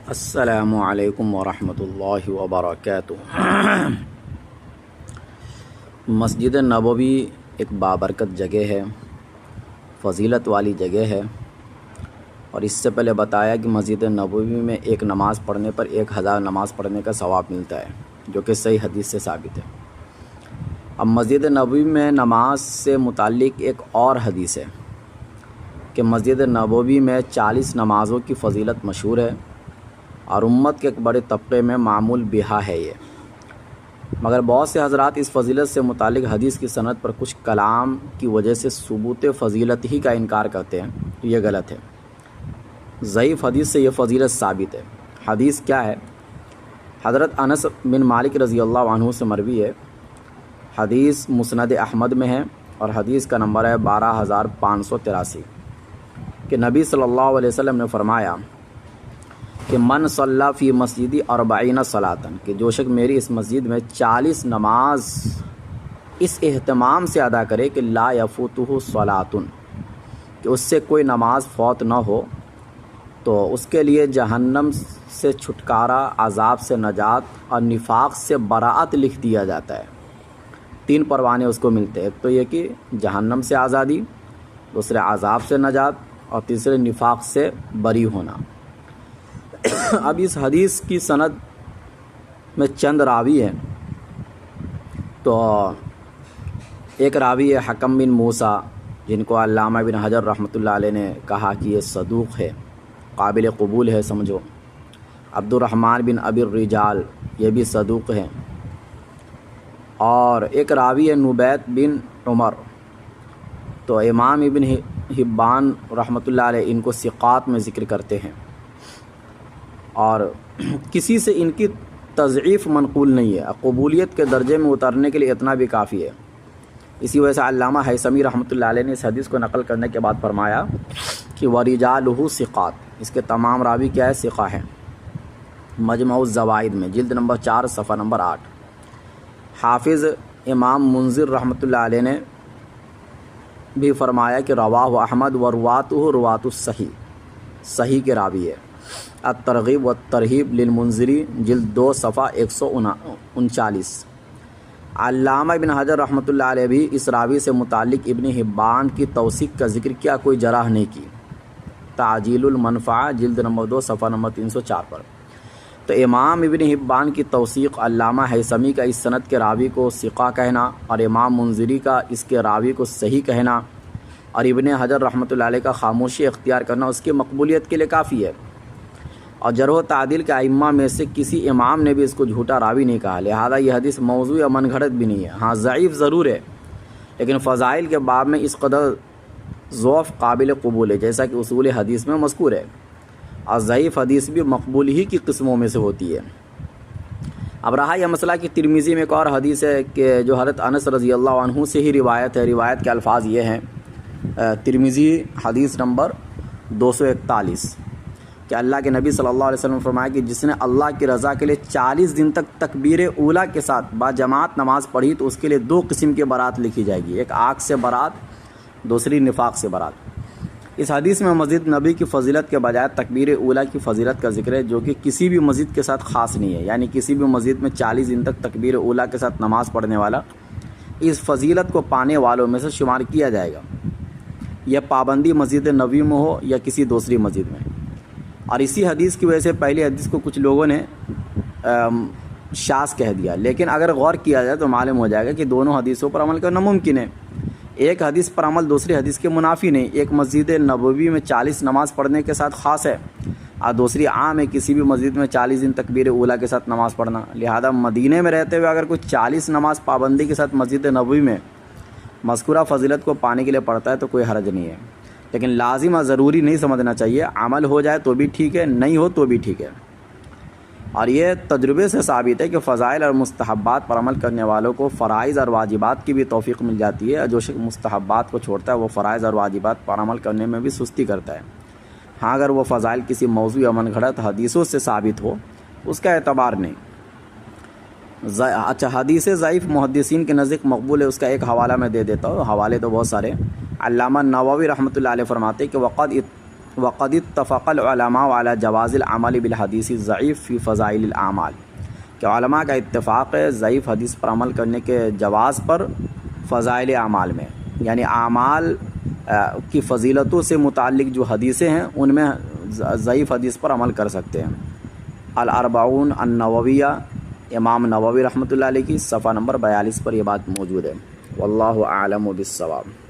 السلام علیکم ورحمۃ اللہ وبرکاتہ۔ مسجد نبوی ایک بابرکت جگہ ہے، فضیلت والی جگہ ہے، اور اس سے پہلے بتایا کہ مسجد نبوی میں ایک نماز پڑھنے پر 1000 نماز پڑھنے کا ثواب ملتا ہے، جو کہ صحیح حدیث سے ثابت ہے۔ اب مسجد نبوی میں نماز سے متعلق ایک اور حدیث ہے کہ مسجد نبوی میں 40 نمازوں کی فضیلت مشہور ہے، اور امت کے ایک بڑے طبقے میں معمول بہا ہے یہ۔ مگر بہت سے حضرات اس فضیلت سے متعلق حدیث کی سند پر کچھ کلام کی وجہ سے ثبوت فضیلت ہی کا انکار کرتے ہیں، تو یہ غلط ہے۔ ضعیف حدیث سے یہ فضیلت ثابت ہے۔ حدیث کیا ہے؟ حضرت انس بن مالک رضی اللہ عنہ سے مروی ہے، حدیث مسند احمد میں ہے، اور حدیث کا نمبر ہے 12583 کہ نبی صلی اللہ علیہ وسلم نے فرمایا کہ من صلی فی مسجدی 40 صلاۃً، کہ جو شخص میری اس مسجد میں 40 نماز اس اہتمام سے ادا کرے کہ لا یفوتہ صلاۃ، کہ اس سے کوئی نماز فوت نہ ہو، تو اس کے لیے جہنم سے چھٹکارا، عذاب سے نجات اور نفاق سے براءت لکھ دیا جاتا ہے۔ 3 پروانے اس کو ملتے ہیں، ایک تو یہ کہ جہنم سے آزادی، دوسرے عذاب سے نجات، اور تیسرے نفاق سے بری ہونا۔ اب اس حدیث کی سند میں چند راوی ہیں، تو ایک راوی ہے حکم بن موسیٰ، جن کو علامہ بن حجر رحمۃ اللہ علیہ نے کہا کہ یہ صدوق ہے، قابل قبول ہے سمجھو۔ عبد الرحمن بن ابی الرجال، یہ بھی صدوق ہیں۔ اور ایک راوی ہے نبیت بن عمر، تو امام ابن حبان رحمۃ اللہ علیہ ان کو ثقات میں ذکر کرتے ہیں، اور کسی سے ان کی تضعیف منقول نہیں ہے، قبولیت کے درجے میں اترنے کے لیے اتنا بھی کافی ہے۔ اسی وجہ سے علامہ حیثمی رحمۃ اللہ علیہ نے اس حدیث کو نقل کرنے کے بعد فرمایا کہ وَرِجَالُهُ ثِقَات، اس کے تمام راوی کیا ہے؟ ثقہ ہیں۔ مجمع الزوائد میں جلد نمبر 4 صفحہ نمبر 8۔ حافظ امام منذر رحمۃ اللہ علیہ نے بھی فرمایا کہ رواہ احمد ورواۃہ رواۃ الصحیح، صحیح کے راوی ہے۔ الترغیب والترہیب للمنذری جلد 2 صفحہ 139۔ علامہ ابن حجر رحمۃ اللہ علیہ بھی اس راوی سے متعلق ابن حبان کی توثیق کا ذکر کیا، کوئی جرح نہیں کی۔ تعجیل المنفعہ جلد نمبر 2 صفحہ نمبر 304 پر۔ تو امام ابن حبان کی توثیق، علامہ حیثمی کا اس سند کے راوی کو ثقہ کہنا، اور امام منذری کا اس کے راوی کو صحیح کہنا، اور ابن حجر رحمۃ اللہ علیہ کا خاموشی اختیار کرنا اس کی مقبولیت کے لیے کافی ہے۔ اور جرح و تعدیل کے ائمہ میں سے کسی امام نے بھی اس کو جھوٹا راوی نہیں کہا، لہذا یہ حدیث موضوع یا من گھڑت بھی نہیں ہے۔ ہاں ضعیف ضرور ہے، لیکن فضائل کے باب میں اس قدر ضعف قابل قبول ہے جیسا کہ اصول حدیث میں مذکور ہے، اور ضعیف حدیث بھی مقبول ہی کی قسموں میں سے ہوتی ہے۔ اب رہا یہ مسئلہ کہ ترمذی میں ایک اور حدیث ہے کہ جو حضرت انس رضی اللہ عنہ سے ہی روایت ہے۔ روایت کے الفاظ یہ ہیں، ترمذی حدیث نمبر 241، کہ اللہ کے نبی صلی اللہ علیہ وسلم نے فرمایا کہ جس نے اللہ کی رضا کے لیے 40 دن تک تکبیر اولیٰ کے ساتھ با جماعت نماز پڑھی، تو اس کے لیے 2 قسم کی برات لکھی جائے گی، ایک آگ سے برات، دوسری نفاق سے برات۔ اس حدیث میں مسجد نبی کی فضیلت کے بجائے تکبیر اولیٰ کی فضیلت کا ذکر ہے، جو کہ کسی بھی مسجد کے ساتھ خاص نہیں ہے، یعنی کسی بھی مسجد میں 40 دن تک تکبیر اولیٰ کے ساتھ نماز پڑھنے والا اس فضیلت کو پانے والوں میں سے شمار کیا جائے گا، یہ پابندی مسجد نبوی میں ہو یا کسی دوسری مسجد میں۔ اور اسی حدیث کی وجہ سے پہلی حدیث کو کچھ لوگوں نے شاذ کہہ دیا، لیکن اگر غور کیا جائے تو معلوم ہو جائے گا کہ دونوں حدیثوں پر عمل کرنا ممکن ہے۔ ایک حدیث پر عمل دوسری حدیث کے منافی نہیں، ایک مسجد نبوی میں 40 نماز پڑھنے کے ساتھ خاص ہے، اور دوسری عام ہے کسی بھی مسجد میں 40 دن تکبیر اولیٰ کے ساتھ نماز پڑھنا۔ لہذا مدینے میں رہتے ہوئے اگر کوئی 40 نماز پابندی کے ساتھ مسجد نبوی میں مذکورہ فضیلت کو پانے کے لیے پڑھتا ہے تو کوئی حرج نہیں ہے، لیکن لازم اور ضروری نہیں سمجھنا چاہیے۔ عمل ہو جائے تو بھی ٹھیک ہے، نہیں ہو تو بھی ٹھیک ہے۔ اور یہ تجربے سے ثابت ہے کہ فضائل اور مستحبات پر عمل کرنے والوں کو فرائض اور واجبات کی بھی توفیق مل جاتی ہے، اور جو شخص مستحبات کو چھوڑتا ہے وہ فرائض اور واجبات پر عمل کرنے میں بھی سستی کرتا ہے۔ ہاں اگر وہ فضائل کسی موضوع یا من گھڑت حدیثوں سے ثابت ہو اس کا اعتبار نہیں۔ اچھا، حدیث ضعیف محدثین کے نزدیک مقبول ہے، اس کا ایک حوالہ میں دے دیتا ہوں، حوالے تو بہت سارے۔ علامہ نووی رحمۃ اللہ علیہ فرماتے کہ وقد اتفق العلماء على جواز العمل بالحدیث الضعیف فی فضائل الاعمال، کہ علماء کا اتفاق ہے ضعیف حدیث پر عمل کرنے کے جواز پر فضائل اعمال میں، یعنی اعمال کی فضیلتوں سے متعلق جو حدیثیں ہیں ان میں ضعیف حدیث پر عمل کر سکتے ہیں۔ الاربعون النوویہ، امام نووی رحمۃ اللہ علیہ کی صفحہ نمبر 42 پر یہ بات موجود ہے۔ واللہ اعلم بالصواب۔